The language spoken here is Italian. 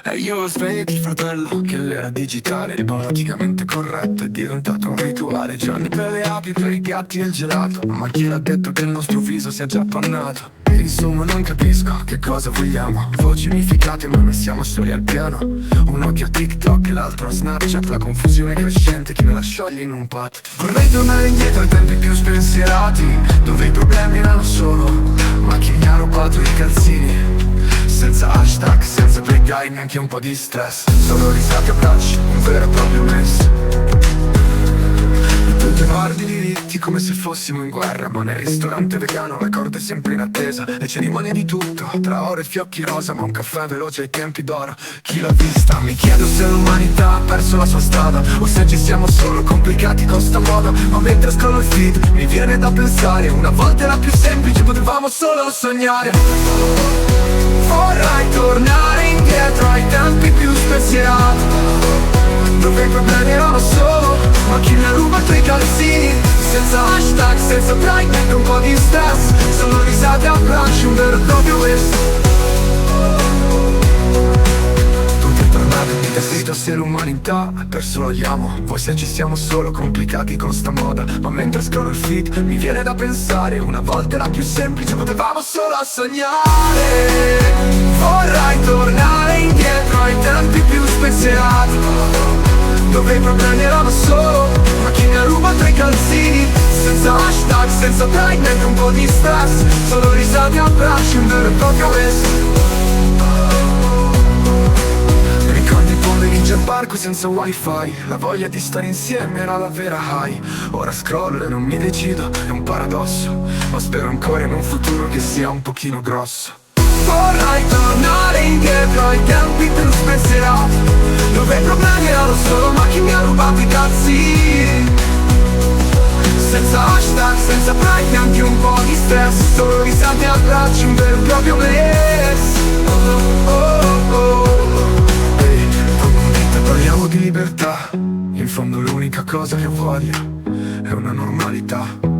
E io svegli, fratello, che l'era digitale, il politicamente corretto è diventato un rituale. Giorni per le api, per i gatti e il gelato. Ma chi l'ha detto che il nostro viso sia già appannato? Insomma non capisco che cosa vogliamo. Voci unificate ma noi siamo soli al piano. Un occhio a TikTok e l'altro a Snapchat. La confusione crescente, chi me la scioglie in un pat. Vorrei tornare indietro ai tempi più spensierati, dove i problemi erano solo ma chi mi ha rubato i calzini. Senza hashtag, senza pregare, neanche un po' di stress. Solo risate e abbracci, un vero e proprio mess. Tutti guardi diritti come se fossimo in guerra, ma nel ristorante vegano la corda è sempre in attesa. Le cerimonie di tutto, tra oro e fiocchi rosa, ma un caffè veloce ai tempi d'oro. Chi l'ha vista? Mi chiedo se l'umanità ha perso la sua strada, o se ci siamo solo complicati con sta moda. Ma mentre scrollo il feed mi viene da pensare, una volta era più semplice, potevamo solo sognare. Vorrei tornare indietro ai tempi più spensierati, dove i problemi erano solo ma chi mi ha rubato i calzini. Senza hashtag, senza pride, neanche un po' di stress. Solo risate e abbracci, un vero e proprio questo. Tutti è tornato in testa se l'umanità ha perso lo amo. Voi se ci siamo solo complicati con sta moda. Ma mentre scrollo il feed mi viene da pensare, una volta era più semplice, potevamo solo sognare. Vorrei tornare indietro ai tempi più spensierati, dove i problemi erano solo ma chi mi ha rubato i calzini. Senza hashtag, senza pride, neanche un po' di stress. Solo risate e abbracci, un vero e proprio questo. Ricordi i pomeriggi al parco senza wifi, la voglia di stare insieme era la vera high. Ora scrollo e non mi decido, è un paradosso, ma spero ancora in un futuro che sia un pochino grosso. Vorrei tornare indietro ai tempi più spensierati, dove i problemi erano solo ma chi mi ha rubato i calzini. Senza hashtag, senza pride, neanche un po' di stress. Solo risate e abbracci, un vero e proprio mess. Oh, oh, oh. Ehi, parliamo di libertà. In fondo l'unica cosa che voglio è una normalità.